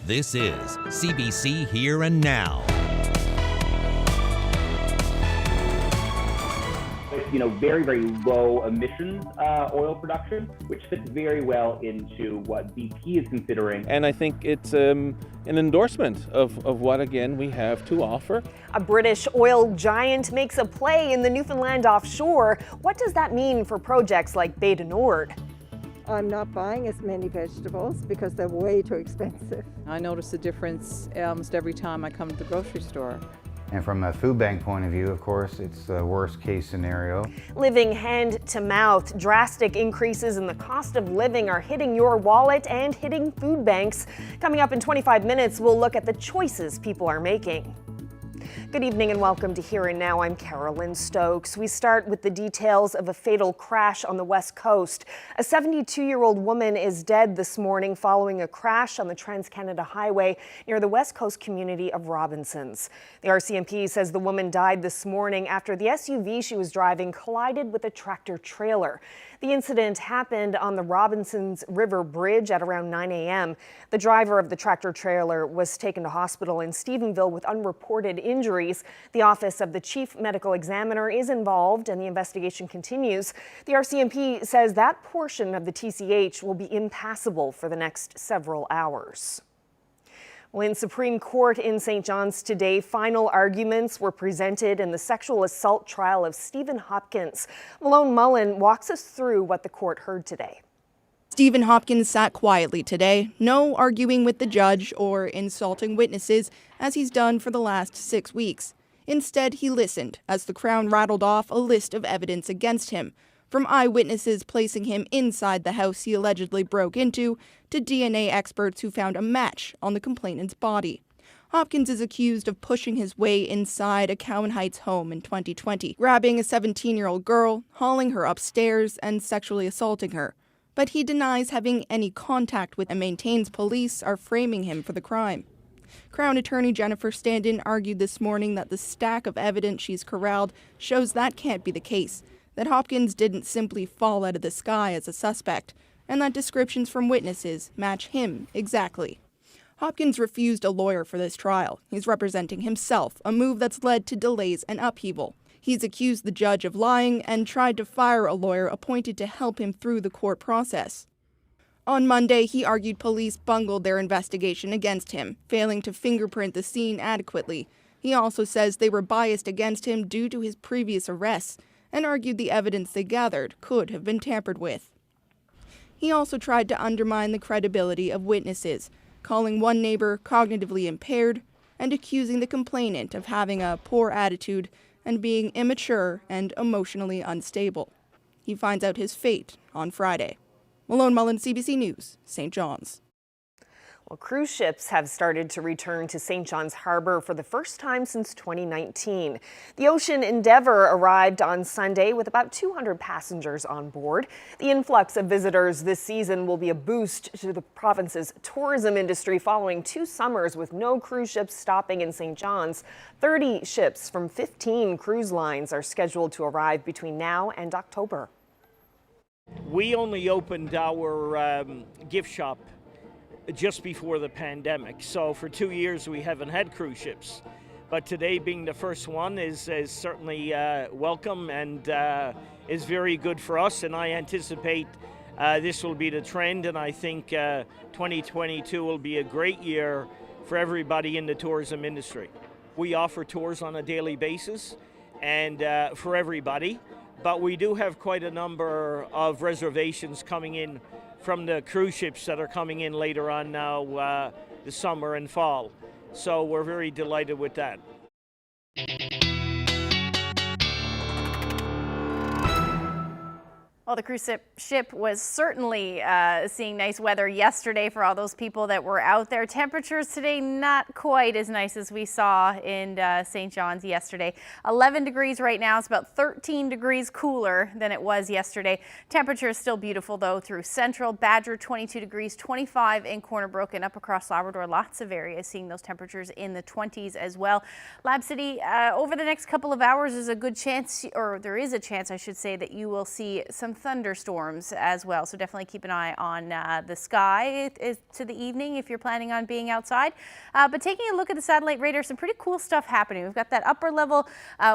This is CBC Here and Now. Very, very low emissions oil production, which fits very well into what BP is considering. And I think it's an endorsement of what, again, we have to offer. A British oil giant makes a play in the Newfoundland offshore. What does that mean for projects like Bay de Nord? I'm not buying as many vegetables because they're way too expensive. I notice a difference almost every time I come to the grocery store. And from a food bank point of view, of course, it's the worst case scenario. Living hand to mouth, drastic increases in the cost of living are hitting your wallet and hitting food banks. Coming up in 25 minutes, we'll look at the choices people are making. Good evening and welcome to Here and Now. I'm Carolyn Stokes. We start with the details of a fatal crash on the West Coast. A 72-year-old woman is dead this morning following a crash on the Trans-Canada Highway near the West Coast community of Robinsons. The RCMP says the woman died this morning after the SUV she was driving collided with a tractor trailer. The incident happened on the Robinsons River Bridge at around 9 a.m. The driver of the tractor trailer was taken to hospital in Stephenville with unreported injuries. The Office of the Chief Medical Examiner is involved and the investigation continues. The RCMP says that portion of the TCH will be impassable for the next several hours. Well, in Supreme Court in St. John's today, final arguments were presented in the sexual assault trial of Stephen Hopkins. Malone Mullen walks us through what the court heard today. Stephen Hopkins sat quietly today, no arguing with the judge or insulting witnesses, as he's done for the last 6 weeks. Instead, he listened as the Crown rattled off a list of evidence against him, from eyewitnesses placing him inside the house he allegedly broke into, to DNA experts who found a match on the complainant's body. Hopkins is accused of pushing his way inside a Cowan Heights home in 2020, grabbing a 17-year-old girl, hauling her upstairs, and sexually assaulting her. But he denies having any contact with and maintains police are framing him for the crime. Crown Attorney Jennifer Standen argued this morning that the stack of evidence she's corralled shows that can't be the case, that Hopkins didn't simply fall out of the sky as a suspect, and that descriptions from witnesses match him exactly. Hopkins refused a lawyer for this trial. He's representing himself, a move that's led to delays and upheaval. He's accused the judge of lying and tried to fire a lawyer appointed to help him through the court process. On Monday, he argued police bungled their investigation against him, failing to fingerprint the scene adequately. He also says they were biased against him due to his previous arrests, and argued the evidence they gathered could have been tampered with. He also tried to undermine the credibility of witnesses, calling one neighbor cognitively impaired and accusing the complainant of having a poor attitude and being immature and emotionally unstable. He finds out his fate on Friday. Malone Mullen, CBC News, St. John's. Well, cruise ships have started to return to St. John's Harbor for the first time since 2019. The Ocean Endeavour arrived on Sunday with about 200 passengers on board. The influx of visitors this season will be a boost to the province's tourism industry following 2 summers with no cruise ships stopping in St. John's. 30 ships from 15 cruise lines are scheduled to arrive between now and October. We only opened our gift shop just before the pandemic, so for 2 years we haven't had cruise ships, but today being the first one is certainly welcome and is very good for us, and I anticipate this will be the trend, and I think 2022 will be a great year for everybody in the tourism industry. We offer tours on a daily basis and for everybody, but we do have quite a number of reservations coming in from the cruise ships that are coming in later on now this summer and fall. So we're very delighted with that. Well, the cruise ship was certainly seeing nice weather yesterday for all those people that were out there. Temperatures today not quite as nice as we saw in St. John's yesterday. 11 degrees right now. It's about 13 degrees cooler than it was yesterday. Temperature is still beautiful though through Central. Badger 22 degrees, 25 in Corner Brook and up across Labrador. Lots of areas seeing those temperatures in the 20s as well. Lab City, over the next couple of hours is a good chance, or there is a chance I should say, that you will see some some thunderstorms as well. So definitely keep an eye on the sky to the evening if you're planning on being outside. But taking a look at the satellite radar, some pretty cool stuff happening. We've got that upper level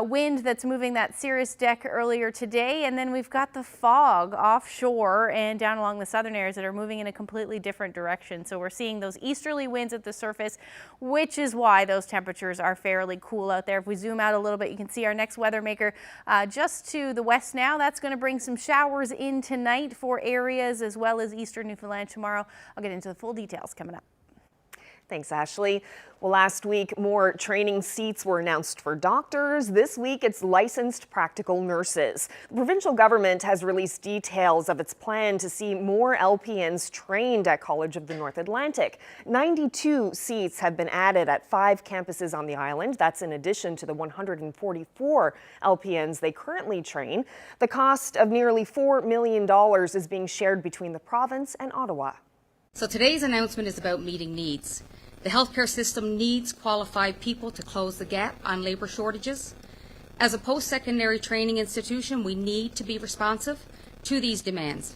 wind that's moving that cirrus deck earlier today, and then we've got the fog offshore and down along the southern areas that are moving in a completely different direction. So we're seeing those easterly winds at the surface, which is why those temperatures are fairly cool out there. If we zoom out a little bit, you can see our next weather maker just to the west now. That's going to bring some showers in tonight for areas as well as eastern Newfoundland tomorrow. I'll get into the full details coming up. Thanks, Ashley. Well, last week, more training seats were announced for doctors. This week, it's licensed practical nurses. The provincial government has released details of its plan to see more LPNs trained at College of the North Atlantic. 92 seats have been added at 5 campuses on the island. That's in addition to the 144 LPNs they currently train. The cost of nearly $4 million is being shared between the province and Ottawa. So today's announcement is about meeting needs. The healthcare system needs qualified people to close the gap on labour shortages. As a post-secondary training institution, we need to be responsive to these demands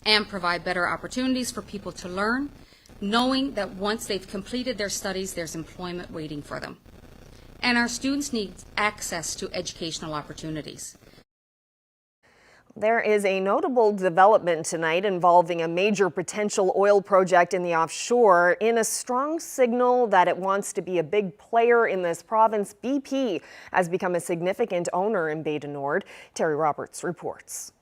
and provide better opportunities for people to learn, knowing that once they've completed their studies, there's employment waiting for them. And our students need access to educational opportunities. There is a notable development tonight involving a major potential oil project in the offshore. In a strong signal that it wants to be a big player in this province, BP has become a significant owner in Bay du Nord. Terry Roberts reports.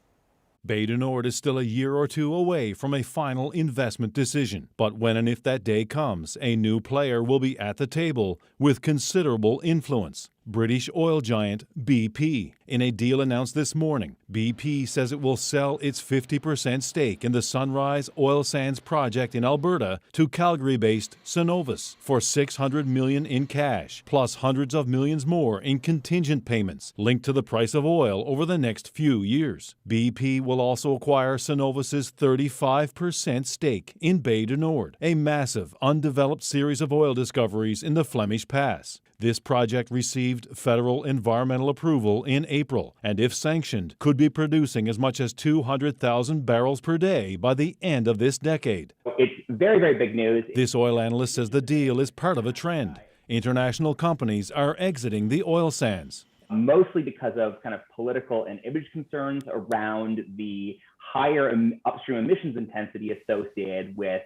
Bay du Nord is still a year or two away from a final investment decision. But when and if that day comes, a new player will be at the table with considerable influence. British oil giant BP. In a deal announced this morning, BP says it will sell its 50% stake in the Sunrise Oil Sands project in Alberta to Calgary-based Cenovus for $600 million in cash, plus hundreds of millions more in contingent payments linked to the price of oil over the next few years. BP will also acquire Cenovus's 35% stake in Bay du Nord, a massive, undeveloped series of oil discoveries in the Flemish Pass. This project received federal environmental approval in April, and if sanctioned, could be producing as much as 200,000 barrels per day by the end of this decade. It's very, very big news. This oil analyst says the deal is part of a trend. International companies are exiting the oil sands. Mostly because of kind of political and image concerns around the higher upstream emissions intensity associated with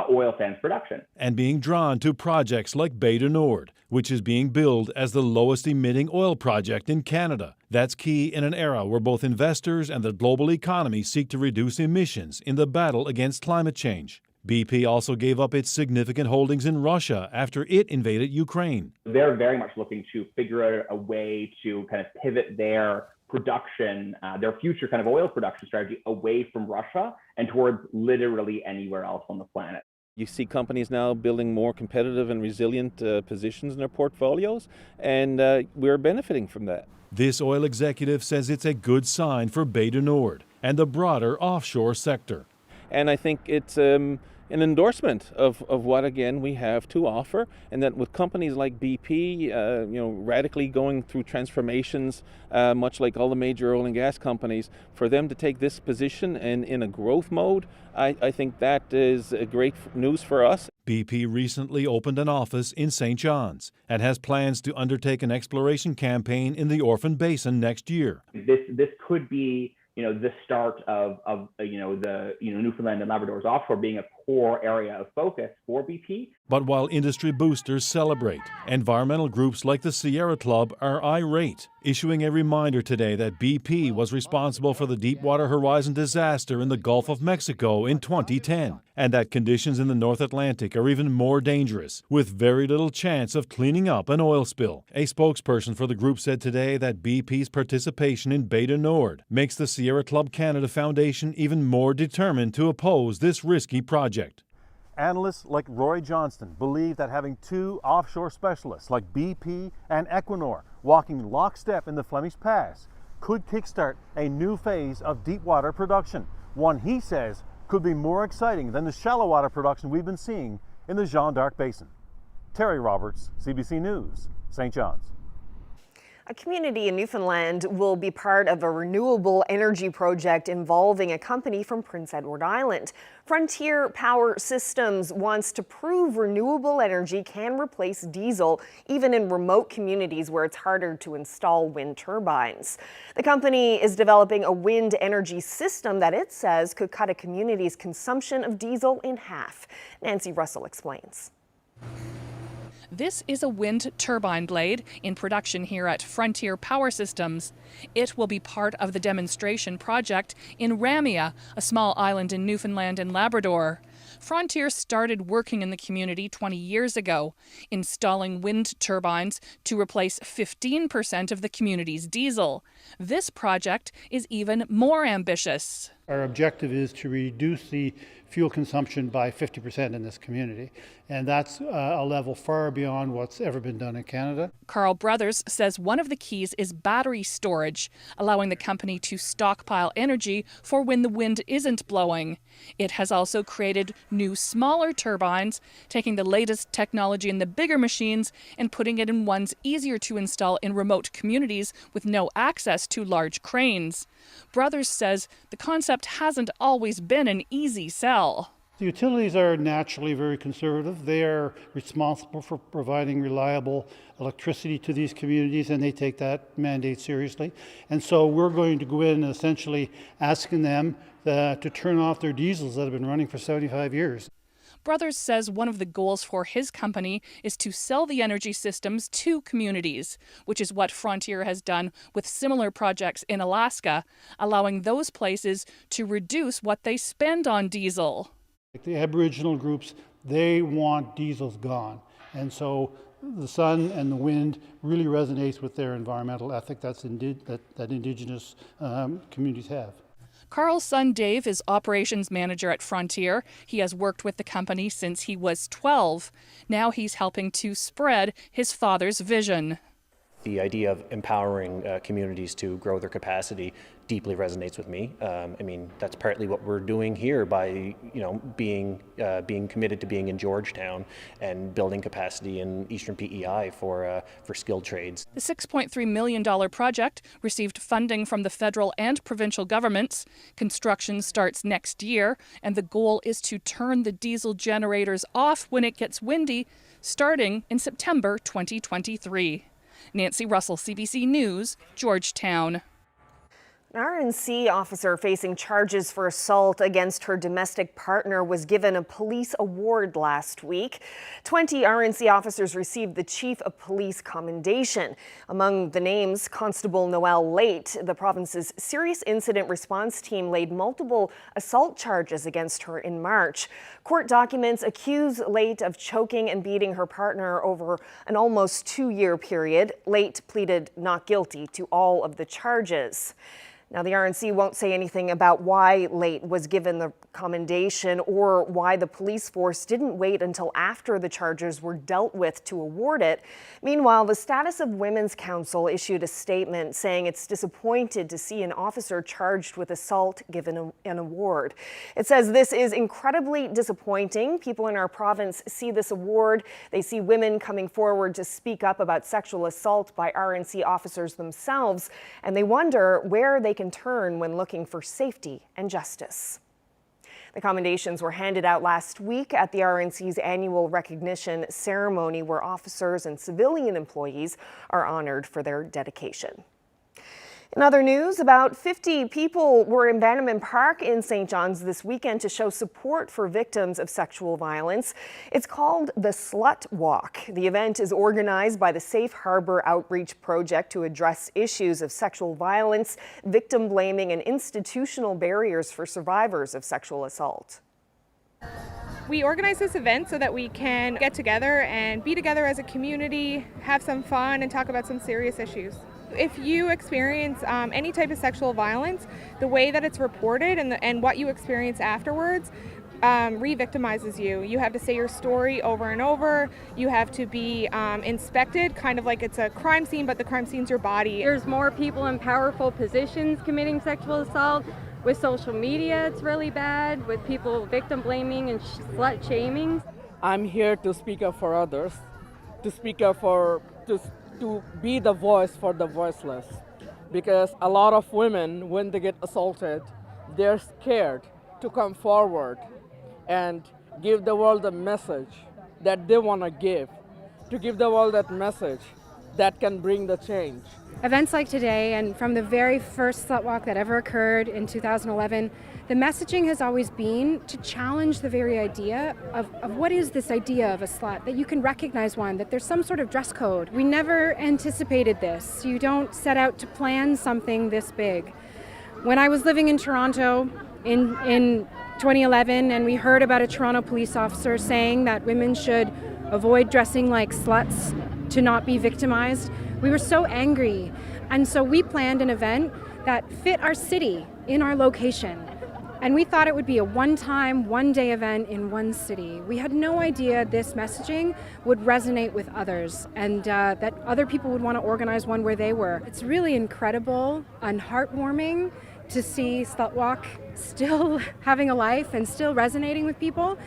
oil sands production. And being drawn to projects like Bay du Nord, which is being billed as the lowest emitting oil project in Canada. That's key in an era where both investors and the global economy seek to reduce emissions in the battle against climate change. BP also gave up its significant holdings in Russia after it invaded Ukraine. They're very much looking to figure out a way to kind of pivot their production, their future kind of oil production strategy away from Russia and towards literally anywhere else on the planet. You see companies now building more competitive and resilient positions in their portfolios, and we're benefiting from that. This oil executive says it's a good sign for Bay du Nord and the broader offshore sector. And I think it's an endorsement of what, again, we have to offer, and that with companies like BP, radically going through transformations, much like all the major oil and gas companies, for them to take this position and in a growth mode, I think that is great news for us. BP recently opened an office in St. John's and has plans to undertake an exploration campaign in the Orphan Basin next year. This could be the start of the Newfoundland and Labrador's offshore being a core area of focus for BP. But while industry boosters celebrate, environmental groups like the Sierra Club are irate, issuing a reminder today that BP was responsible for the Deepwater Horizon disaster in the Gulf of Mexico in 2010, and that conditions in the North Atlantic are even more dangerous, with very little chance of cleaning up an oil spill. A spokesperson for the group said today that BP's participation in Bay du Nord makes the Sierra Club Canada Foundation even more determined to oppose this risky project. Analysts like Roy Johnston believe that having two offshore specialists like BP and Equinor walking lockstep in the Flemish Pass could kickstart a new phase of deep water production, one he says could be more exciting than the shallow water production we've been seeing in the Jeanne d'Arc Basin. Terry Roberts, CBC News, St. John's. A community in Newfoundland will be part of a renewable energy project involving a company from Prince Edward Island. Frontier Power Systems wants to prove renewable energy can replace diesel, even in remote communities where it's harder to install wind turbines. The company is developing a wind energy system that it says could cut a community's consumption of diesel in half. Nancy Russell explains. This is a wind turbine blade in production here at Frontier Power Systems. It will be part of the demonstration project in Ramia, a small island in Newfoundland and Labrador. Frontier started working in the community 20 years ago, installing wind turbines to replace 15% of the community's diesel. This project is even more ambitious. Our objective is to reduce the fuel consumption by 50% in this community, and that's a level far beyond what's ever been done in Canada. Carl Brothers says one of the keys is battery storage, allowing the company to stockpile energy for when the wind isn't blowing. It has also created new smaller turbines, taking the latest technology in the bigger machines and putting it in ones easier to install in remote communities with no access to large cranes. Brothers says the concept hasn't always been an easy sell. The utilities are naturally very conservative. They are responsible for providing reliable electricity to these communities, and they take that mandate seriously. And so we're going to go in and essentially asking them to turn off their diesels that have been running for 75 years. Brothers says one of the goals for his company is to sell the energy systems to communities, which is what Frontier has done with similar projects in Alaska, allowing those places to reduce what they spend on diesel. The Aboriginal groups, they want diesels gone. And so the sun and the wind really resonates with their environmental ethic that Indigenous communities have. Carl's son Dave is operations manager at Frontier. He has worked with the company since he was 12. Now he's helping to spread his father's vision. The idea of empowering communities to grow their capacity deeply resonates with me. I mean, that's partly what we're doing here by, being committed to being in Georgetown and building capacity in Eastern PEI for skilled trades. The $6.3 million project received funding from the federal and provincial governments. Construction starts next year, and the goal is to turn the diesel generators off when it gets windy, starting in September 2023. Nancy Russell, CBC News, Georgetown. An RNC officer facing charges for assault against her domestic partner was given a police award last week. 20 RNC officers received the Chief of Police commendation. Among the names, Constable Noelle Late. The province's serious incident response team laid multiple assault charges against her in March. Court documents accuse Late of choking and beating her partner over an almost 2-year period. Late pleaded not guilty to all of the charges. Now, the RNC won't say anything about why Late was given the commendation or why the police force didn't wait until after the charges were dealt with to award it. Meanwhile, the Status of Women's Council issued a statement saying it's disappointed to see an officer charged with assault given an award. It says this is incredibly disappointing. People in our province see this award. They see women coming forward to speak up about sexual assault by RNC officers themselves, and they wonder where they can turn when looking for safety and justice. The commendations were handed out last week at the RNC's annual recognition ceremony, where officers and civilian employees are honored for their dedication. In other news, about 50 people were in Bannerman Park in St. John's this weekend to show support for victims of sexual violence. It's called the Slut Walk. The event is organized by the Safe Harbor Outreach Project to address issues of sexual violence, victim blaming, and institutional barriers for survivors of sexual assault. We organize this event so that we can get together and be together as a community, have some fun, and talk about some serious issues. If you experience any type of sexual violence, the way that it's reported and what you experience afterwards re-victimizes you. You have to say your story over and over. You have to be inspected, kind of like it's a crime scene, but the crime scene's your body. There's more people in powerful positions committing sexual assault. With social media, it's really bad. With people victim blaming and slut shaming. I'm here to speak up for others, to speak up for to be the voice for the voiceless. Because a lot of women, when they get assaulted, they're scared to come forward and give the world a message that they want to give the world that message that can bring the change. Events like today, and from the very first slut walk that ever occurred in 2011, the messaging has always been to challenge the very idea of what is this idea of a slut, that you can recognize one, that there's some sort of dress code. We never anticipated this. You don't set out to plan something this big. When I was living in Toronto in 2011, and we heard about a Toronto police officer saying that women should avoid dressing like sluts to not be victimized, we were so angry. And so we planned an event that fit our city in our location. And we thought it would be a one-time, one-day event in one city. We had no idea this messaging would resonate with others, and that other people would want to organize one where they were. It's really incredible and heartwarming to see Slut Walk still having a life and still resonating with people.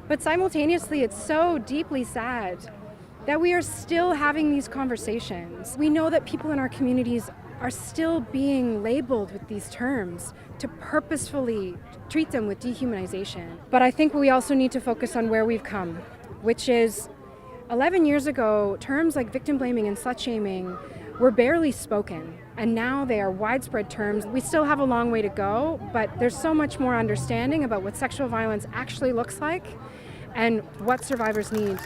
But simultaneously, it's so deeply sad that we are still having these conversations. We know that people in our communities are still being labeled with these terms to purposefully treat them with dehumanization. But I think we also need to focus on where we've come, which is 11 years ago, terms like victim blaming and slut shaming were barely spoken, and now they are widespread terms. We still have a long way to go, but there's so much more understanding about what sexual violence actually looks like and what survivors need.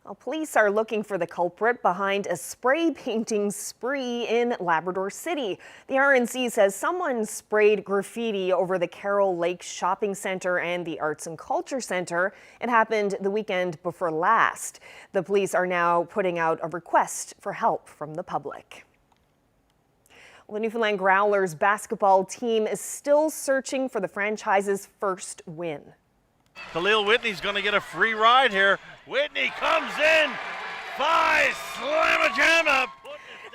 Well, police are looking for the culprit behind a spray painting spree in Labrador City. The RNC says someone sprayed graffiti over the Carroll Lake Shopping Centre and the Arts and Culture Centre. It happened the weekend before last. The police are now putting out a request for help from the public. Well, the Newfoundland Growlers basketball team is still searching for the franchise's first win. Khalil Whitney's going to get a free ride here. Whitney comes in, slamma-jamma.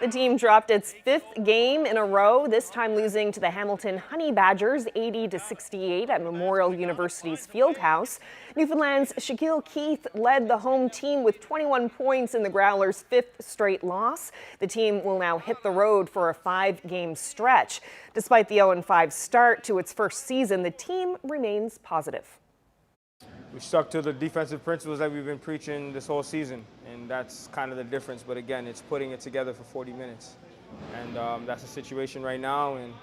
The team dropped its 5th game in a row, this time losing to the Hamilton Honey Badgers 80-68 at Memorial University's Fieldhouse. Newfoundland's Shaquille Keith led the home team with 21 points in the Growlers' 5th straight loss. The team will now hit the road for a 5-game stretch. Despite the 0-5 start to its first season, the team remains positive. We stuck to the defensive principles that we've been preaching this whole season, and that's kind of the difference. But again, it's putting it together for 40 minutes, and that's the situation right now. And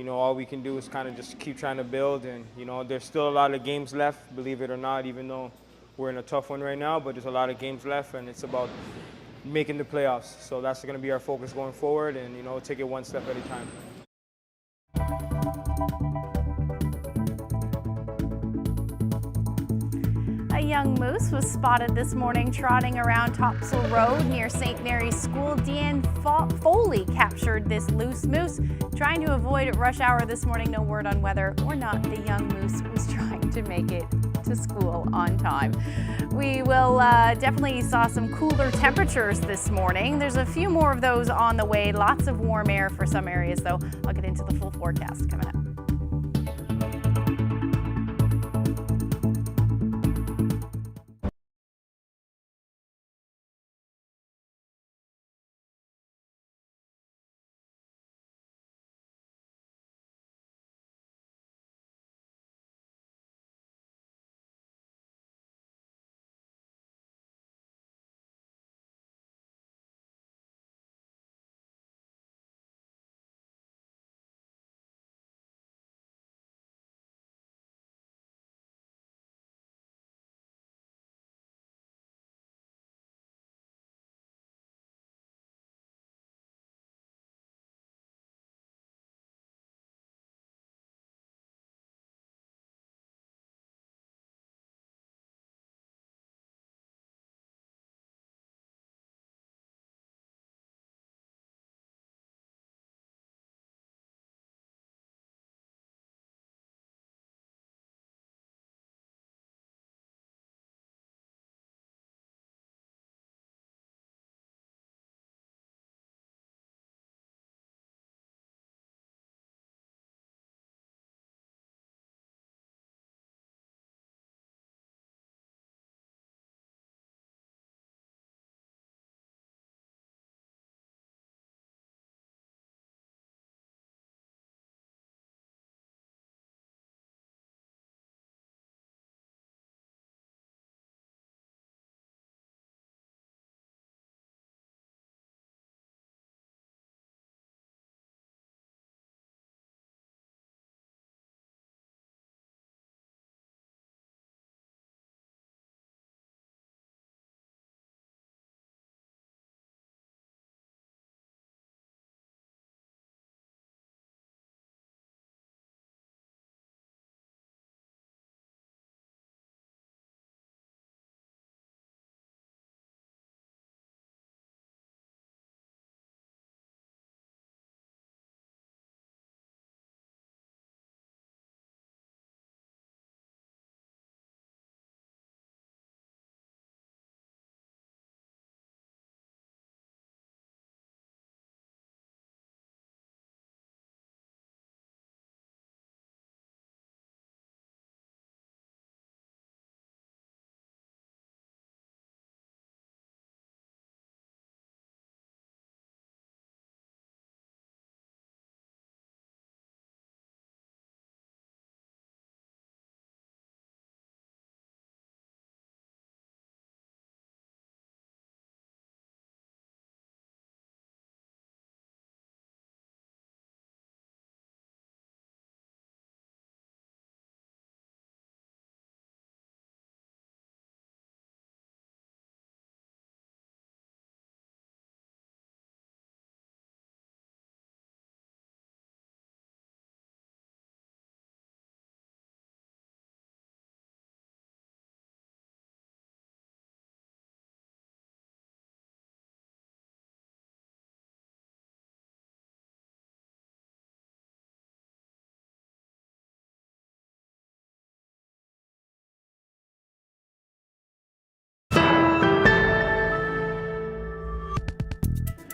all we can do is kind of just keep trying to build. And there's still a lot of games left, believe it or not. Even though we're in a tough one right now, but there's a lot of games left, and it's about making the playoffs. So that's going to be our focus going forward, and take it one step at a time. A young moose was spotted this morning trotting around Topsail Road near St. Mary's School. Deanne Foley captured this loose moose trying to avoid rush hour this morning. No word on whether or not the young moose was trying to make it to school on time. We will definitely saw some cooler temperatures this morning. There's a few more of those on the way. Lots of warm air for some areas, though. I'll get into the full forecast coming up.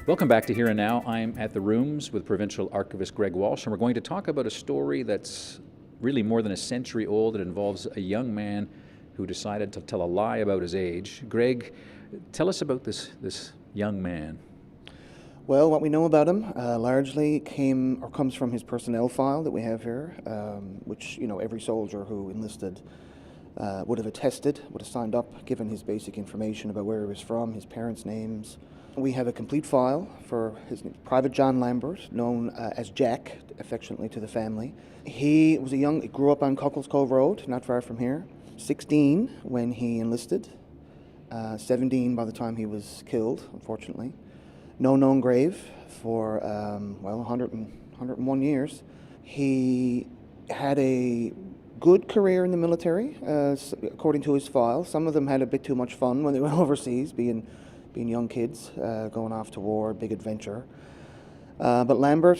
Welcome back to Here and Now. I'm at the Rooms with Provincial Archivist Greg Walsh, and we're going to talk about a story that's really more than a century old. It involves a young man who decided to tell a lie about his age. Greg, tell us about this young man. Well, what we know about him largely comes from his personnel file that we have here, which every soldier who enlisted would have attested, would have signed up, given his basic information about where he was from, his parents' names. We have a complete file for his name, Private John Lambert, known as Jack, affectionately to the family. He grew up on Cuckold's Cove Road, not far from here. 16 when he enlisted, 17 by the time he was killed, unfortunately. No known grave for, 101 years. He had a good career in the military, according to his file. Some of them had a bit too much fun when they went overseas, being young kids, going off to war, big adventure. But Lambert,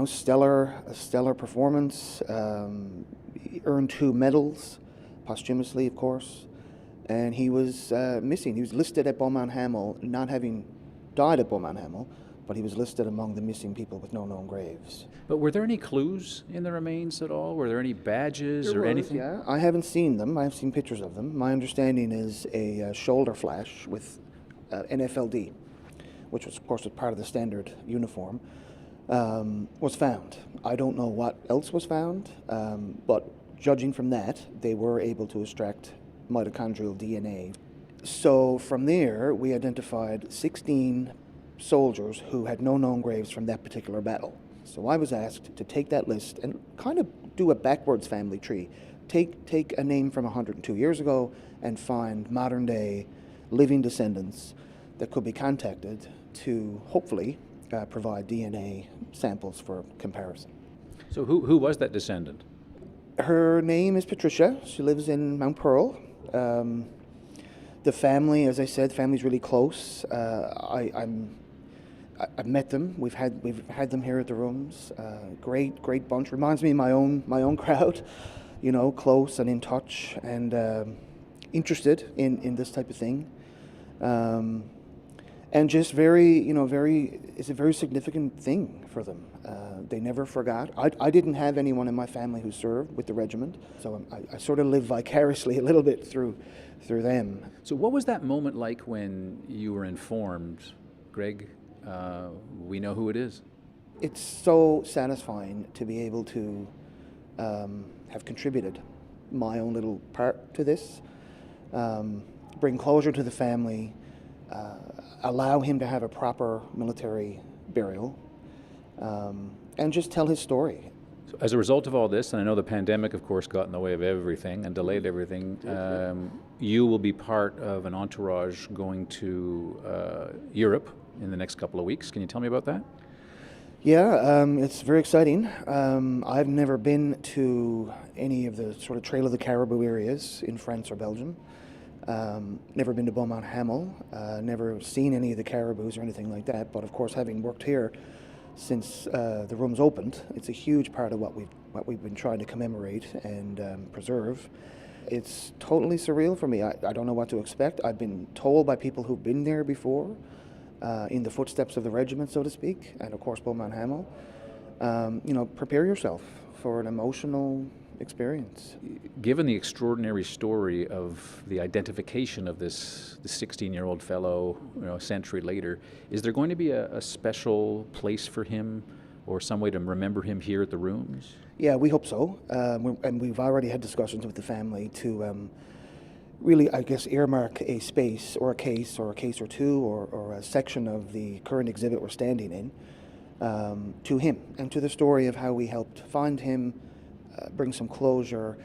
stellar performance, earned 2 medals, posthumously, of course, and he was missing. He was listed at Beaumont Hamel, not having died at Beaumont Hamel, but he was listed among the missing people with no known graves. But were there any clues in the remains at all? Were there any badges or anything? Yeah, I haven't seen them. I've seen pictures of them. My understanding is a shoulder flash with NFLD, which was, of course, part of the standard uniform, was found. I don't know what else was found, but judging from that, they were able to extract mitochondrial DNA. So from there, we identified 16 soldiers who had no known graves from that particular battle. So I was asked to take that list and kind of do a backwards family tree. Take a name from 102 years ago and find modern day living descendants that could be contacted to hopefully provide DNA samples for comparison. So who was that descendant? Her name is Patricia. She lives in Mount Pearl. The family, as I said, family's really close. I've met them. We've had them here at the Rooms. Great bunch. Reminds me of my own crowd. Close and in touch and interested in this type of thing. And just it's a very significant thing for them. They never forgot. I didn't have anyone in my family who served with the regiment, so I sort of live vicariously a little bit through them. So what was that moment like when you were informed, Greg, we know who it is? It's so satisfying to be able to have contributed my own little part to this, bring closure to the family, allow him to have a proper military burial, and just tell his story. So as a result of all this, and I know the pandemic, of course, got in the way of everything and delayed everything, you will be part of an entourage going to Europe in the next couple of weeks. Can you tell me about that? Yeah, it's very exciting. I've never been to any of the sort of Trail of the Caribou areas in France or Belgium. Never been to Beaumont Hamel, never seen any of the caribous or anything like that, but of course having worked here since the Rooms opened, it's a huge part of what we've been trying to commemorate and preserve. It's totally surreal for me. I don't know what to expect. I've been told by people who've been there before, in the footsteps of the regiment, so to speak, and of course Beaumont Hamel, prepare yourself for an emotional experience. Given the extraordinary story of the identification of this 16-year-old fellow, a century later, is there going to be a special place for him or some way to remember him here at the Rooms? Yeah, we hope so. And we've already had discussions with the family to really, I guess, earmark a space or a case or two or a section of the current exhibit we're standing in to him and to the story of how we helped find him, bring some closure.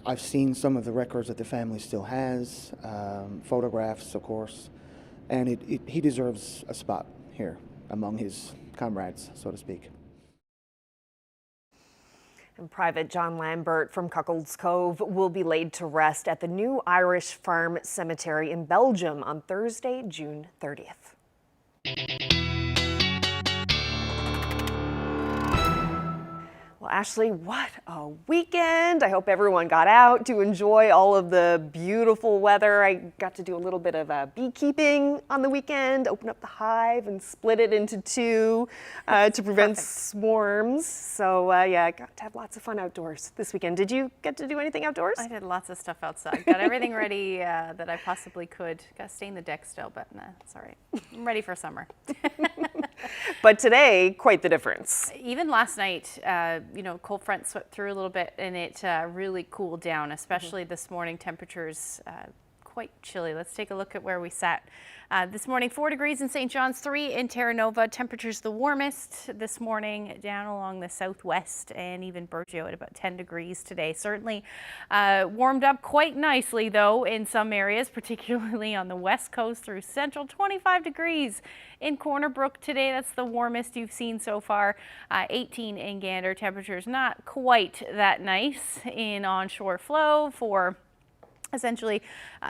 I've seen some of the records that the family still has, photographs, of course, and he deserves a spot here among his comrades, so to speak. And Private John Lambert from Cuckold's Cove will be laid to rest at the New Irish Farm Cemetery in Belgium on Thursday, June 30th. Well, Ashley, what a weekend. I hope everyone got out to enjoy all of the beautiful weather. I got to do a little bit of beekeeping on the weekend, open up the hive and split it into two to prevent swarms. So yeah, I got to have lots of fun outdoors this weekend. Did you get to do anything outdoors? I did lots of stuff outside. Got everything ready that I possibly could. Got to stay in the deck still, but nah, it's all right. I'm ready for summer. But today, quite the difference. Even last night, you know, cold front swept through a little bit and it really cooled down, especially this morning. Temperatures quite chilly. Let's take a look at where we sat. This morning, 4 degrees in St. John's, 3 in Terra Nova. Temperatures the warmest this morning down along the southwest and even Burgeo at about 10 degrees today. Certainly warmed up quite nicely though in some areas, particularly on the west coast through central. 25 degrees in Corner Brook today. That's the warmest you've seen so far. 18 in Gander. Temperatures not quite that nice in onshore flow for essentially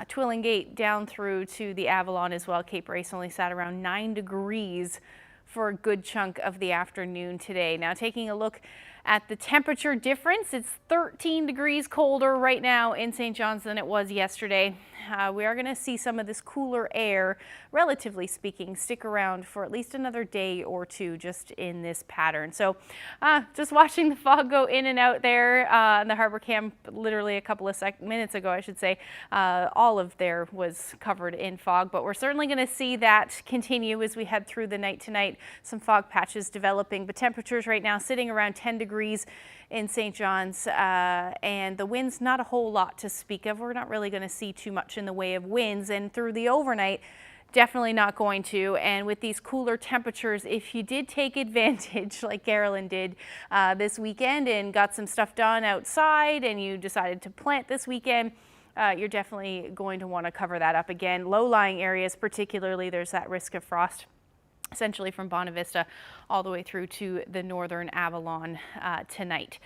Twillingate down through to the Avalon as well. Cape Race only sat around 9 degrees for a good chunk of the afternoon today. Now taking a look at the temperature difference, it's 13 degrees colder right now in St. John's than it was yesterday. We are going to see some of this cooler air, relatively speaking, stick around for at least another day or two just in this pattern. So just watching the fog go in and out there in the harbor camp literally a couple of minutes ago, I should say, all of there was covered in fog, but we're certainly going to see that continue as we head through the night tonight. Some fog patches developing, but temperatures right now sitting around 10 degrees in St. John's, and the winds not a whole lot to speak of. We're not really going to see too much in the way of winds, and through the overnight definitely not going to. And with these cooler temperatures, if you did take advantage like Carolyn did this weekend and got some stuff done outside and you decided to plant this weekend, you're definitely going to want to cover that up again. Low-lying areas particularly, there's that risk of frost essentially from Bonavista all the way through to the northern Avalon tonight.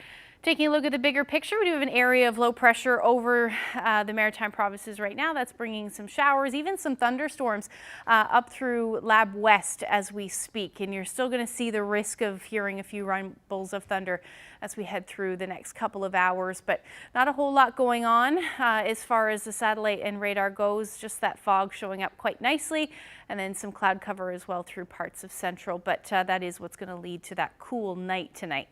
Taking a look at the bigger picture, we do have an area of low pressure over the Maritime provinces right now. That's bringing some showers, even some thunderstorms up through Lab West as we speak. And you're still going to see the risk of hearing a few rumbles of thunder as we head through the next couple of hours. But not a whole lot going on as far as the satellite and radar goes. Just that fog showing up quite nicely, and then some cloud cover as well through parts of central. But that is what's going to lead to that cool night tonight.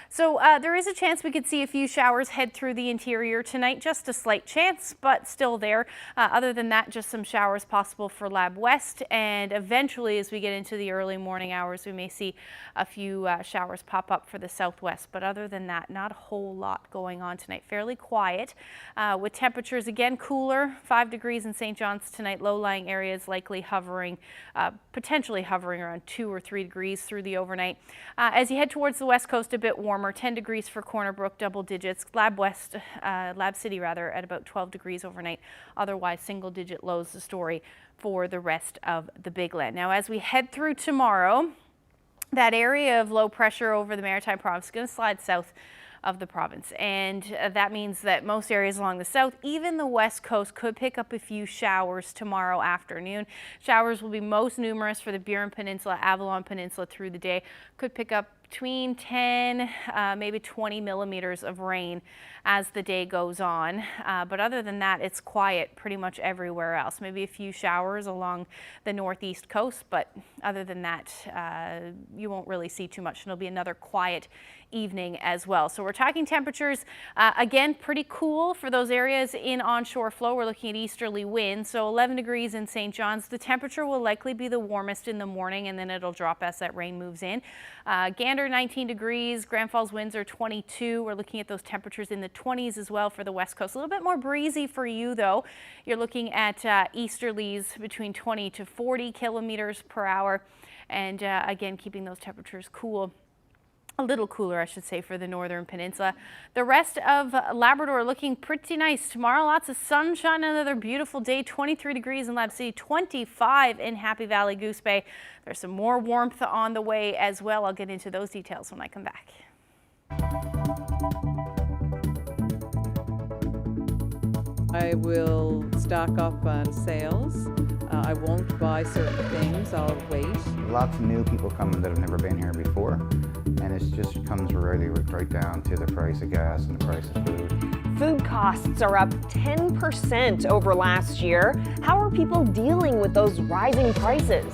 So there is a chance we could see a few showers head through the interior tonight, just a slight chance, but still there. Other than that, just some showers possible for Lab West, and eventually as we get into the early morning hours, we may see a few showers pop up for the southwest. But other than that, not a whole lot going on tonight. Fairly quiet with temperatures again cooler, 5 degrees in St. John's tonight. Low-lying areas likely hovering, potentially hovering around 2 or 3 degrees through the overnight. As you head towards the west coast, a bit warmer, 10 degrees for Corner Brook, double digits. Lab City rather, at about 12 degrees overnight. Otherwise, single digit lows the story for the rest of the Big Land. Now, as we head through tomorrow, that area of low pressure over the Maritime province is going to slide south of the province, and that means that most areas along the south, even the west coast, could pick up a few showers tomorrow afternoon. Showers will be most numerous for the Burin Peninsula, Avalon Peninsula through the day. Could pick up between 10, maybe 20 millimeters of rain as the day goes on. But other than that, it's quiet pretty much everywhere else. Maybe a few showers along the northeast coast, but other than that, you won't really see too much. And it'll be another quiet evening as well. So we're talking temperatures, again, pretty cool for those areas in onshore flow. We're looking at easterly winds, so 11 degrees in St. John's. The temperature will likely be the warmest in the morning, and then it'll drop as that rain moves in. Gander, 19 degrees. Grand Falls winds are 22. We're looking at those temperatures in the 20s as well for the west coast. A little bit more breezy for you, though. You're looking at easterlies between 20 to 40 kilometers per hour, and again, keeping those temperatures cool. A little cooler, I should say, for the northern peninsula. The rest of Labrador looking pretty nice tomorrow. Lots of sunshine, another beautiful day. 23 degrees in Lab City, 25 in Happy Valley, Goose Bay. There's some more warmth on the way as well. I'll get into those details when I come back. I will stock up on sales. I won't buy certain things. I'll wait. Lots of new people coming that have never been here before. and it just comes really right down to the price of gas and the price of food. Food costs are up 10% over last year. How are people dealing with those rising prices?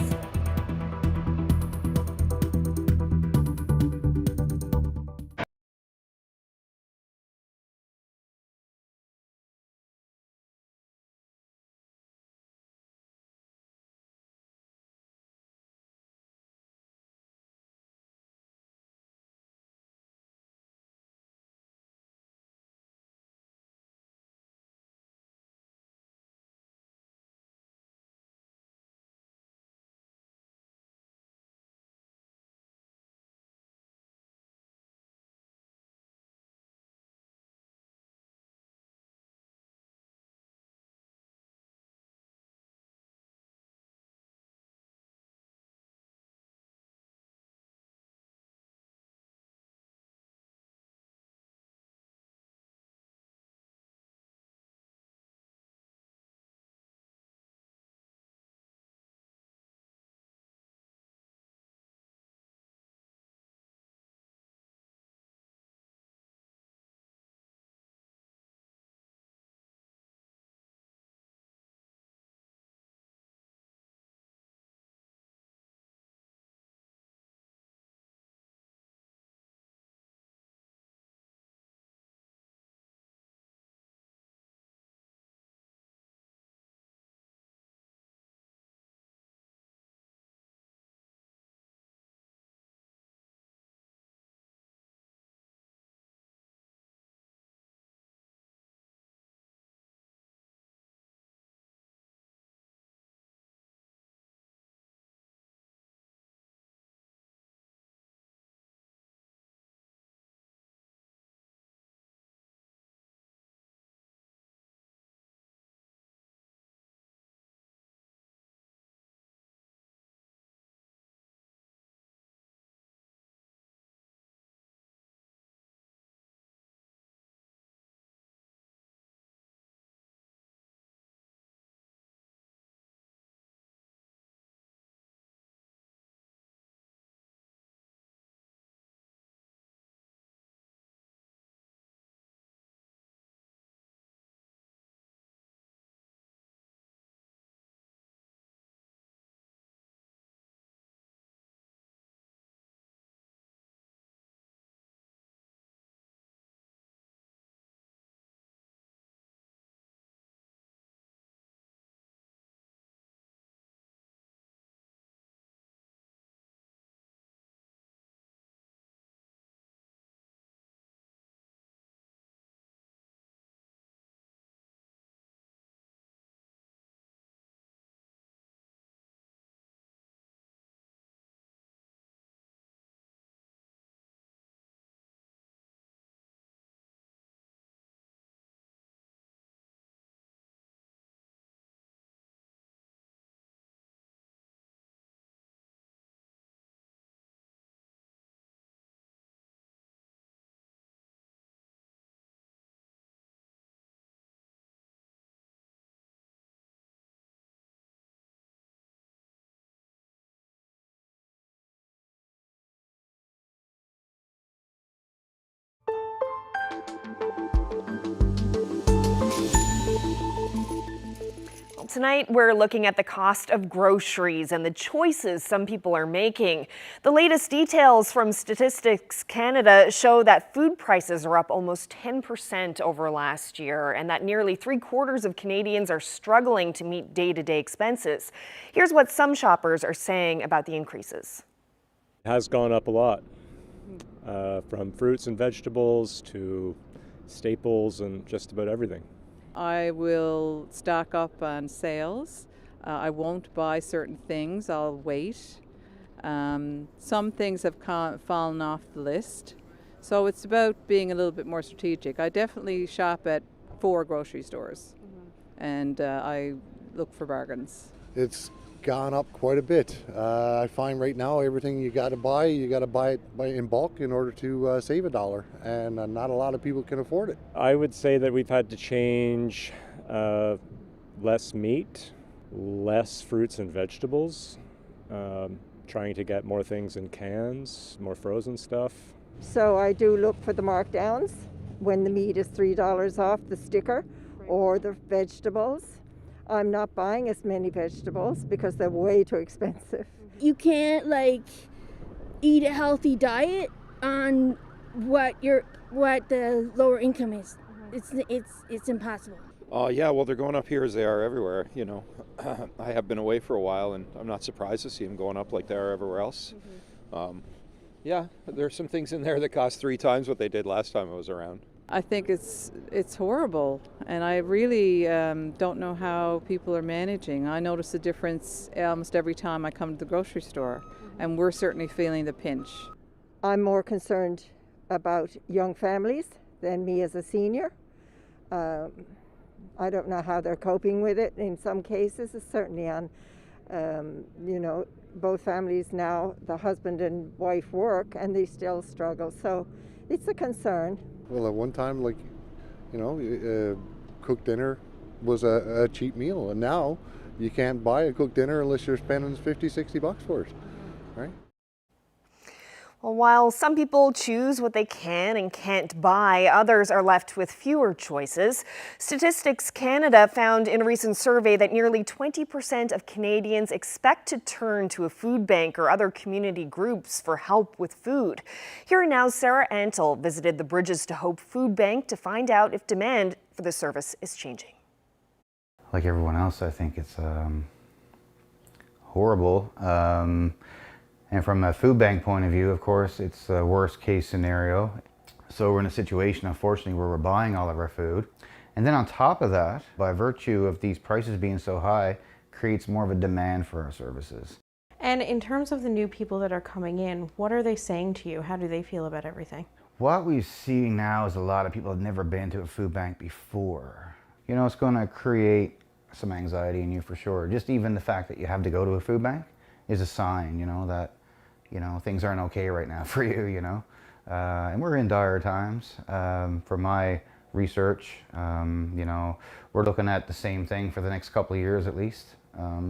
Tonight, we're looking at the cost of groceries and the choices some people are making. The latest details from Statistics Canada show that food prices are up almost 10% over last year, and that nearly 3/4 of Canadians are struggling to meet day-to-day expenses. Here's what some shoppers are saying about the increases. It has gone up a lot, from fruits and vegetables to staples and just about everything. I will stock up on sales. I won't buy certain things. I'll wait. Some things have fallen off the list. So it's about being a little bit more strategic. I definitely shop at 4 grocery stores, and I look for bargains. It's gone up quite a bit. I find right now everything you got to buy it in bulk in order to save $1, and not a lot of people can afford it. I would say that we've had to change less meat, less fruits and vegetables, trying to get more things in cans, more frozen stuff. So I do look for the markdowns when the meat is $3 off the sticker, or the vegetables. I'm not buying as many vegetables because they're way too expensive. You can't eat a healthy diet on what the lower income is. It's impossible. Yeah, well, they're going up here as they are everywhere, you know. I have been away for a while, and I'm not surprised to see them going up like they are everywhere else. Yeah, there's some things in there that cost 3 times what they did last time I was around. I think it's horrible, and I really don't know how people are managing. I notice a difference almost every time I come to the grocery store, and we're certainly feeling the pinch. I'm more concerned about young families than me as a senior. I don't know how they're coping with it. In some cases, it's certainly on, both families now, the husband and wife work, and they still struggle. So it's a concern. Well, at one time, cooked dinner was a cheap meal, and now you can't buy a cooked dinner unless you're spending $50-$60 for it, right? Well, while some people choose what they can and can't buy, others are left with fewer choices. Statistics Canada found in a recent survey that nearly 20% of Canadians expect to turn to a food bank or other community groups for help with food. Here now, Sarah Antle visited the Bridges to Hope Food Bank to find out if demand for the service is changing. Like everyone else, I think it's horrible. And from a food bank point of view, of course, it's the worst case scenario. So we're in a situation, unfortunately, where we're buying all of our food. And then on top of that, by virtue of these prices being so high, creates more of a demand for our services. And in terms of the new people that are coming in, what are they saying to you? How do they feel about everything? What we see now is a lot of people have never been to a food bank before. You know, it's going to create some anxiety in you for sure. Just even the fact that you have to go to a food bank is a sign, that things aren't okay right now for you, and we're in dire times. For my research, we're looking at the same thing for the next couple of years at least,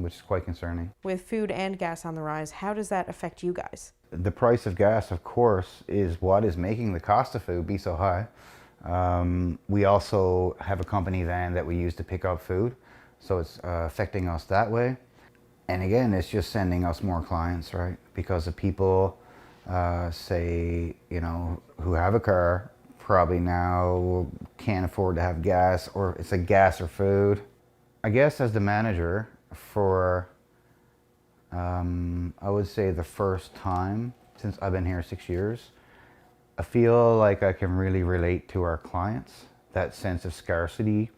which is quite concerning. With food and gas on the rise, how does that affect you guys? The price of gas, of course, is what is making the cost of food be so high. We also have a company van that we use to pick up food, so it's affecting us that way. And again, it's just sending us more clients, right? Because the people, say, who have a car, probably now can't afford to have gas, or it's a gas or food. I guess as the manager for, I would say the first time since I've been here 6 years, I feel like I can really relate to our clients, that sense of scarcity.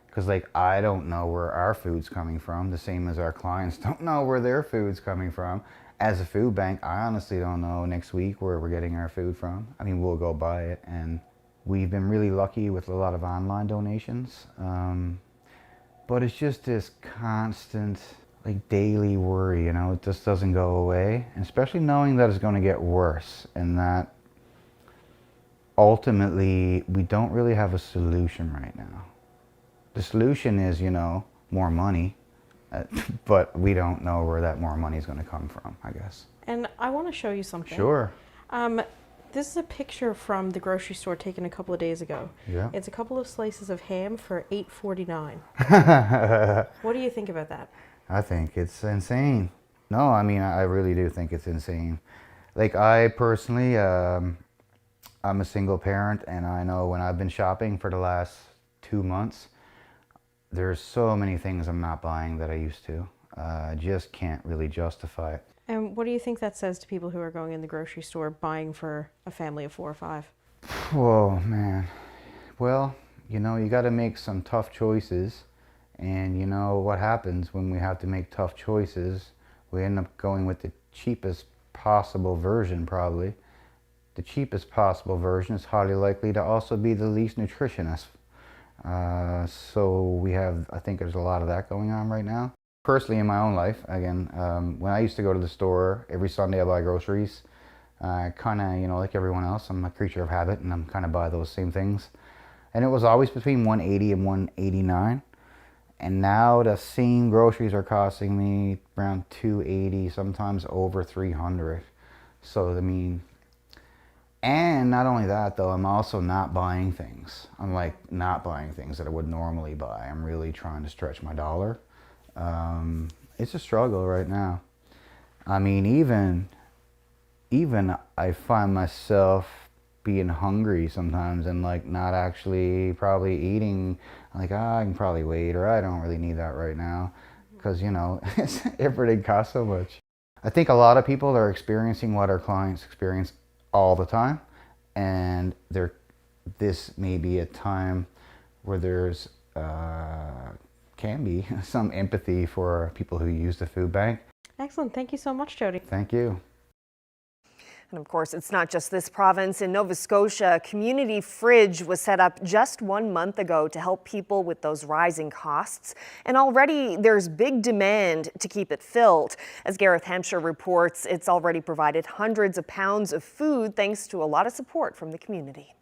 Because I don't know where our food's coming from, the same as our clients don't know where their food's coming from. As a food bank, I honestly don't know next week where we're getting our food from. I mean, we'll go buy it, and we've been really lucky with a lot of online donations. But it's just this constant, daily worry, it just doesn't go away. And especially knowing that it's going to get worse, and that ultimately we don't really have a solution right now. The solution is, more money, but we don't know where that more money is going to come from, I guess. And I want to show you something. Sure. This is a picture from the grocery store taken a couple of days ago. Yeah. It's a couple of slices of ham for $8.49. What do you think about that? I think it's insane. No, I mean, I really do think it's insane. I personally, I'm a single parent, and I know when I've been shopping for the last 2 months, there's so many things I'm not buying that I used to. I just can't really justify it. And what do you think that says to people who are going in the grocery store buying for a family of 4 or 5? Whoa, man. Well, you got to make some tough choices. And what happens when we have to make tough choices? We end up going with the cheapest possible version, probably. The cheapest possible version is highly likely to also be the least nutritious. So I think there's a lot of that going on right now. Personally, in my own life, again, when I used to go to the store, every Sunday I buy groceries. Kind of, like everyone else, I'm a creature of habit, and I'm kind of buy those same things. And it was always between $1.80 and $1.89. And now the same groceries are costing me around $2.80, sometimes over $300. So I mean, and not only that though, I'm also not buying things. I'm like not buying things that I would normally buy. I'm really trying to stretch my dollar. It's a struggle right now. I mean, even I find myself being hungry sometimes and like not actually probably eating. Like, I can probably wait, or I don't really need that right now, because you know everything costs so much. I think a lot of people are experiencing what our clients experience all the time, and this may be a time where there's can be some empathy for people who use the food bank. Excellent. Thank you so much, Jody. Thank you. And of course, it's not just this province. In Nova Scotia, a community fridge was set up just 1 month ago to help people with those rising costs. And already there's big demand to keep it filled. As Gareth Hampshire reports, it's already provided hundreds of pounds of food thanks to a lot of support from the community.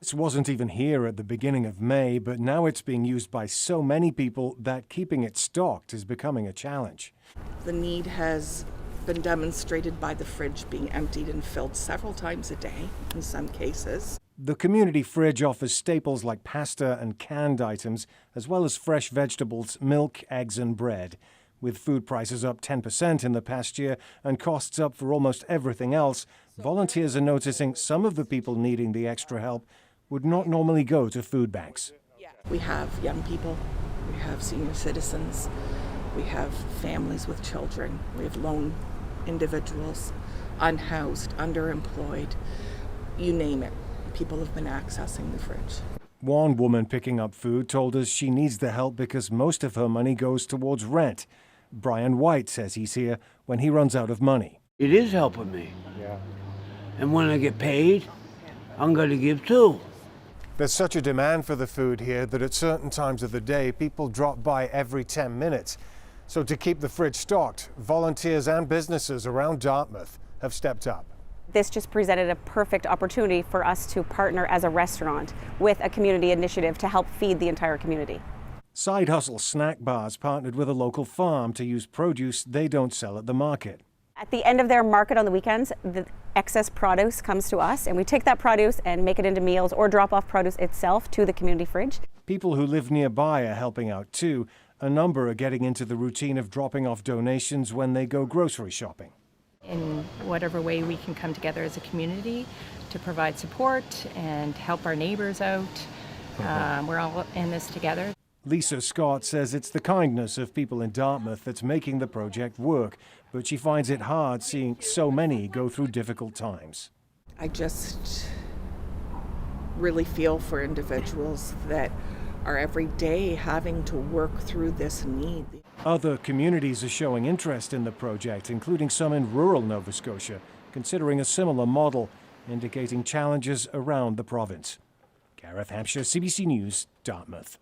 This wasn't even here at the beginning of May, but now it's being used by so many people that keeping it stocked is becoming a challenge. The need has been demonstrated by the fridge being emptied and filled several times a day in some cases. The community fridge offers staples like pasta and canned items, as well as fresh vegetables, milk, eggs and bread. With food prices up 10% in the past year and costs up for almost everything else, volunteers are noticing some of the people needing the extra help would not normally go to food banks. We have young people, we have senior citizens, we have families with children, we have lone individuals, unhoused, underemployed, you name it. People have been accessing the fridge. One woman picking up food told us she needs the help because most of her money goes towards rent. Brian White says he's here when he runs out of money. It is helping me. Yeah. And when I get paid, I'm going to give too. There's such a demand for the food here that at certain times of the day, people drop by every 10 minutes. So to keep the fridge stocked, volunteers and businesses around Dartmouth have stepped up. This just presented a perfect opportunity for us to partner as a restaurant with a community initiative to help feed the entire community. Side Hustle Snack Bars partnered with a local farm to use produce they don't sell at the market. At the end of their market on the weekends, the excess produce comes to us, and we take that produce and make it into meals or drop off produce itself to the community fridge. People who live nearby are helping out too. A number are getting into the routine of dropping off donations when they go grocery shopping. In whatever way we can come together as a community to provide support and help our neighbors out. We're all in this together. Lisa Scott says it's the kindness of people in Dartmouth that's making the project work, but she finds it hard seeing so many go through difficult times. I just really feel for individuals that are every day having to work through this need. Other communities are showing interest in the project, including some in rural Nova Scotia, considering a similar model, indicating challenges around the province. Gareth Hampshire, CBC News, Dartmouth.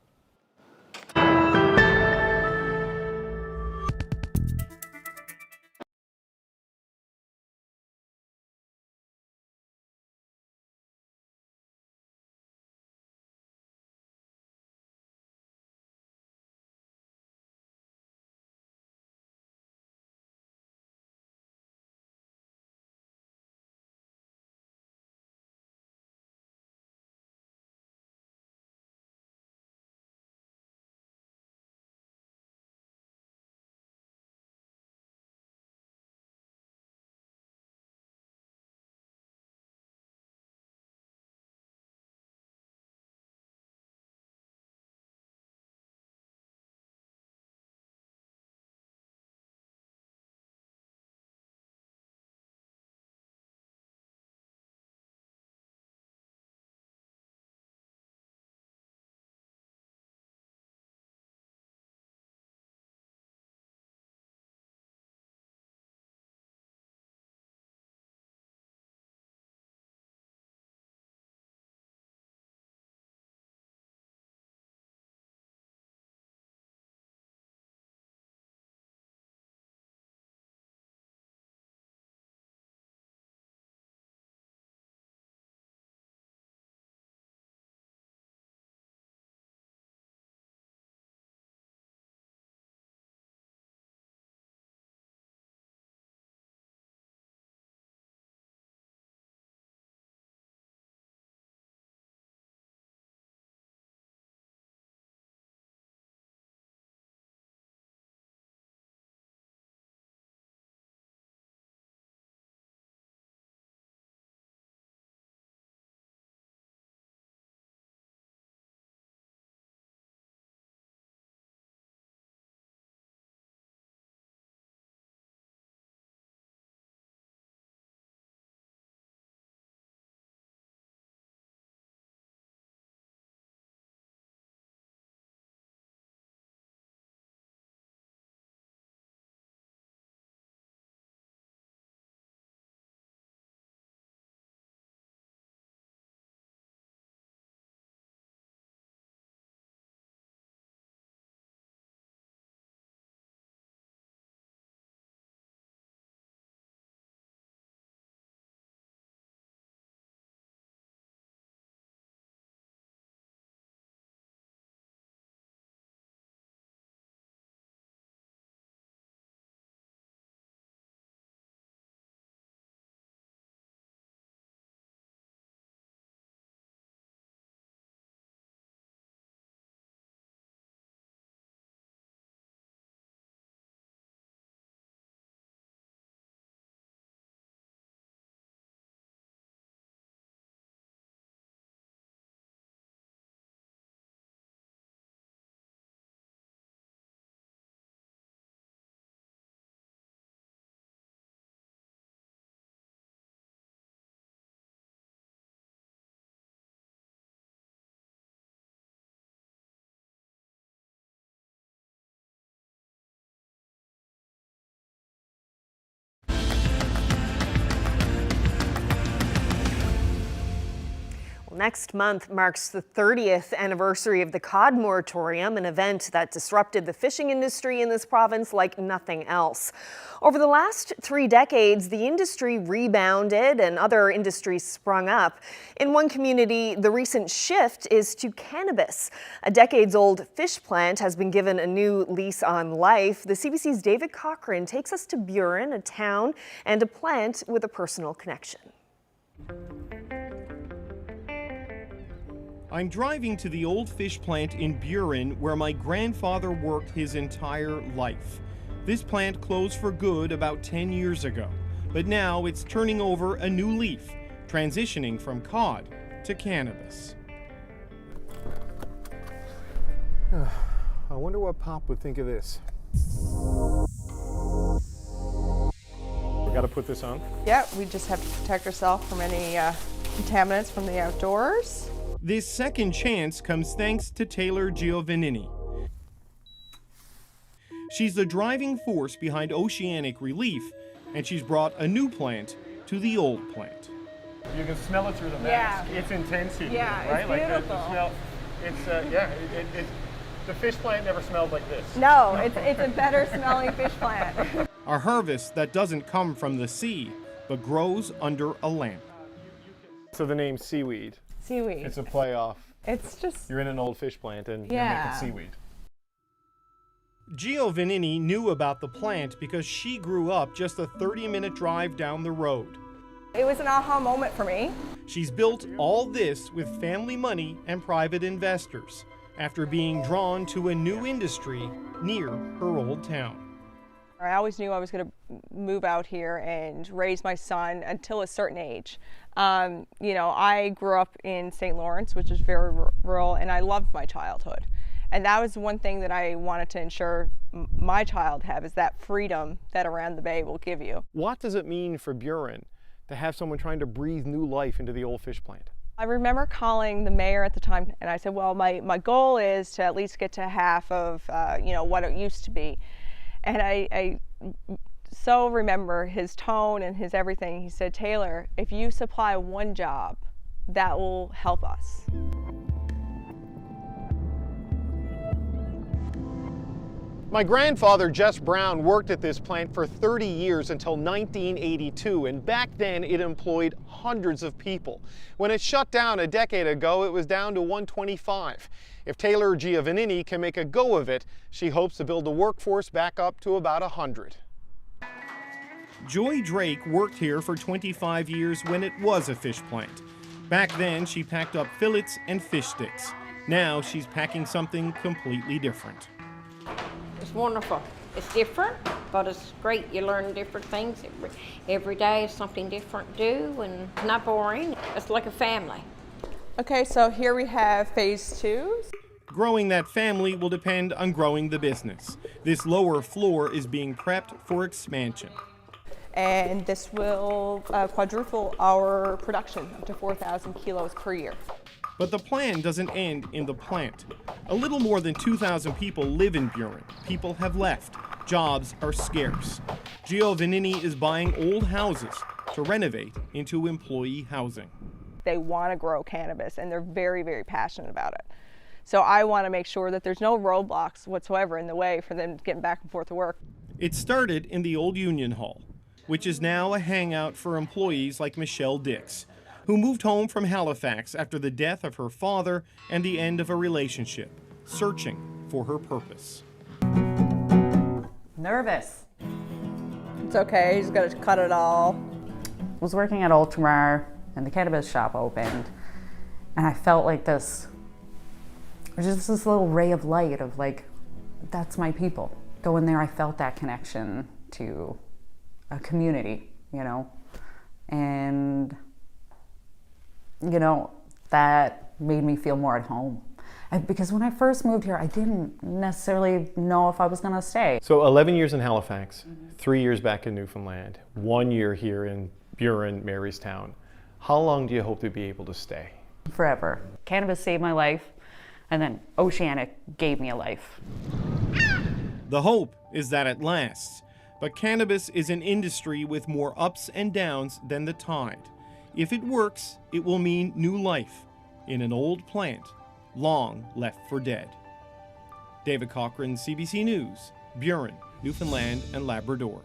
Next month marks the 30th anniversary of the cod moratorium, an event that disrupted the fishing industry in this province like nothing else. Over the last 3 decades, the industry rebounded and other industries sprung up. In one community, the recent shift is to cannabis. A decades-old fish plant has been given a new lease on life. The CBC's David Cochran takes us to Burin, a town and a plant with a personal connection. I'm driving to the old fish plant in Burin where my grandfather worked his entire life. This plant closed for good about 10 years ago, but now it's turning over a new leaf, transitioning from cod to cannabis. I wonder what Pop would think of this. We gotta put this on. Yeah, we just have to protect ourselves from any contaminants from the outdoors. This second chance comes thanks to Taylor Giovannini. She's the driving force behind Oceanic Relief, and she's brought a new plant to the old plant. You can smell it through the mask. Yeah. It's intense here, yeah, right? It's like beautiful. the smell. It's the fish plant never smelled like this. No, it's a better smelling fish plant. A harvest that doesn't come from the sea, but grows under a lamp. So the name seaweed. Seaweed. It's a play off. It's just... You're in an old fish plant and yeah. you're making seaweed. Giovannini knew about the plant because she grew up just a 30-minute drive down the road. It was an aha moment for me. She's built all this with family money and private investors after being drawn to a new industry near her old town. I always knew I was going to move out here and raise my son until a certain age. You know, I grew up in St. Lawrence, which is very rural, and I loved my childhood. And that was one thing that I wanted to ensure my child have, is that freedom that Around the Bay will give you. What does it mean for Burin to have someone trying to breathe new life into the old fish plant? I remember calling the mayor at the time, and I said, well, my goal is to at least get to half of you know, what it used to be. And I so remember his tone and his everything. He said, Taylor, if you supply one job, that will help us. My grandfather, Jess Brown, worked at this plant for 30 years until 1982, and back then it employed hundreds of people. When it shut down a decade ago, it was down to 125. If Taylor Giovannini can make a go of it, she hopes to build the workforce back up to about 100. Joy Drake worked here for 25 years when it was a fish plant. Back then, she packed up fillets and fish sticks. Now she's packing something completely different. It's wonderful. It's different, but it's great. You learn different things. Every day is something different to do, and it's not boring. It's like a family. Okay, so here we have phase 2. Growing that family will depend on growing the business. This lower floor is being prepped for expansion. And this will quadruple our production up to 4,000 kilos per year. But the plan doesn't end in the plant. A little more than 2,000 people live in Burin. People have left. Jobs are scarce. Giovannini is buying old houses to renovate into employee housing. They want to grow cannabis, and they're very, very passionate about it. So I want to make sure that there's no roadblocks whatsoever in the way for them getting back and forth to work. It started in the old Union Hall, which is now a hangout for employees like Michelle Dix, who moved home from Halifax after the death of her father and the end of a relationship, searching for her purpose. Nervous. It's okay, he's got to cut it all. I was working at Ultramar and the cannabis shop opened, and I felt like this, just this little ray of light of like, that's my people. Going there, I felt that connection to a community, you know, and you know, that made me feel more at home. Because when I first moved here, I didn't necessarily know if I was going to stay. So 11 years in Halifax, 3 years back in Newfoundland, 1 year here in Burin, Marystown. How long do you hope to be able to stay? Forever. Cannabis saved my life, and then Oceanic gave me a life. The hope is that it lasts, but cannabis is an industry with more ups and downs than the tide. If it works, it will mean new life, in an old plant long left for dead. David Cochran, CBC News, Buren, Newfoundland and Labrador.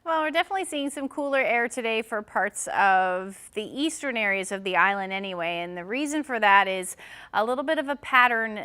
Well, we're definitely seeing some cooler air today for parts of the eastern areas of the island anyway, and the reason for that is a little bit of a pattern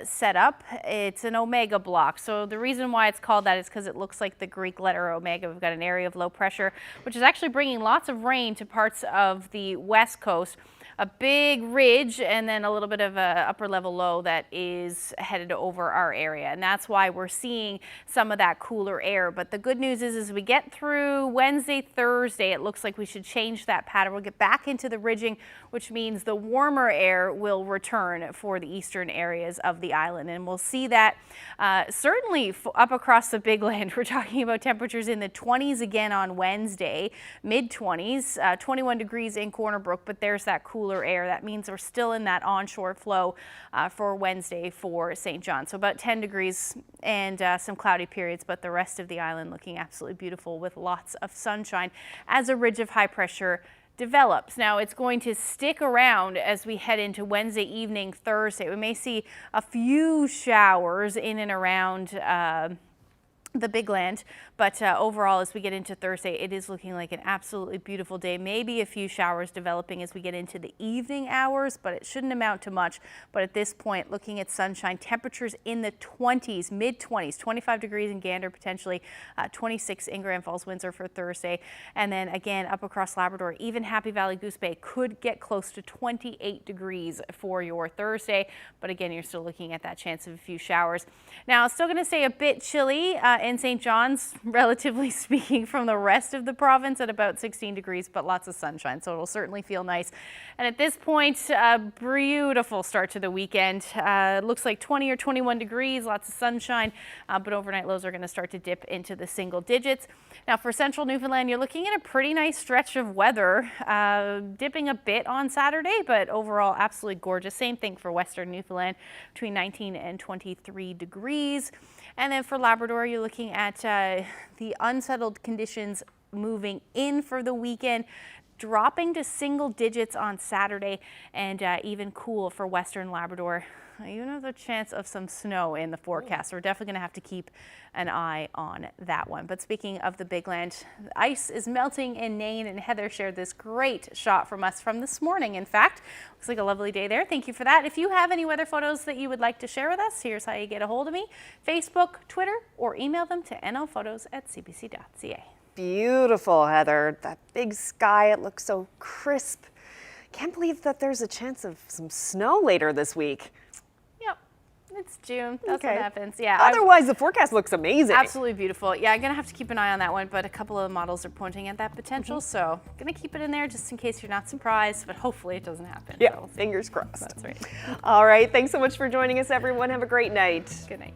set up. It's an omega block, so the reason why it's called that is because it looks like the Greek letter omega. We've got an area of low pressure, which is actually bringing lots of rain to parts of the west coast. A big ridge and then a little bit of a upper level low that is headed over our area, and that's why we're seeing some of that cooler air. But the good news is as we get through Wednesday, Thursday, it looks like we should change that pattern. We'll get back into the ridging, which means the warmer air will return for the eastern areas of the island, and we'll see that certainly up across the big land. We're talking about temperatures in the 20s again on Wednesday, mid-20s, 21 degrees in Corner Brook, but there's that cooler air. That means we're still in that onshore flow for Wednesday for St. John. So about 10 degrees and some cloudy periods, but the rest of the island looking absolutely beautiful with lots of sunshine as a ridge of high pressure develops. Now it's going to stick around as we head into Wednesday evening, Thursday. We may see a few showers in and around the big land, but overall as we get into Thursday, it is looking like an absolutely beautiful day. Maybe a few showers developing as we get into the evening hours, but it shouldn't amount to much. But at this point, looking at sunshine, temperatures in the 20s, mid-20s, 25 degrees in Gander, potentially 26 in Grand Falls, Windsor for Thursday. And then again, up across Labrador, even Happy Valley, Goose Bay could get close to 28 degrees for your Thursday. But again, you're still looking at that chance of a few showers. Now, it's still going to stay a bit chilly in St. John's, relatively speaking, from the rest of the province at about 16 degrees, but lots of sunshine, so it'll certainly feel nice. And at this point, a beautiful start to the weekend. Looks like 20 or 21 degrees, lots of sunshine, but overnight lows are going to start to dip into the single digits. Now for central Newfoundland, you're looking at a pretty nice stretch of weather, dipping a bit on Saturday, but overall absolutely gorgeous. Same thing for western Newfoundland, between 19 and 23 degrees. And then for Labrador, you're looking at the unsettled conditions moving in for the weekend, dropping to single digits on Saturday, and even cool for western Labrador. Even with a chance of some snow in the forecast. So we're definitely going to have to keep an eye on that one. But speaking of the big land, the ice is melting in Nain, and Heather shared this great shot from us from this morning. In fact, looks like a lovely day there. Thank you for that. If you have any weather photos that you would like to share with us, here's how you get a hold of me: Facebook, Twitter, or email them to nlphotos@cbc.ca. Beautiful, Heather. That big sky, it looks so crisp. Can't believe that there's a chance of some snow later this week. It's June. That's what happens. Yeah. Otherwise, the forecast looks amazing. Absolutely beautiful. Yeah, I'm going to have to keep an eye on that one, but a couple of models are pointing at that potential, so I'm going to keep it in there just in case you're not surprised, but hopefully it doesn't happen. Yeah, so fingers crossed. That's right. All right. Thanks so much for joining us, everyone. Have a great night. Good night.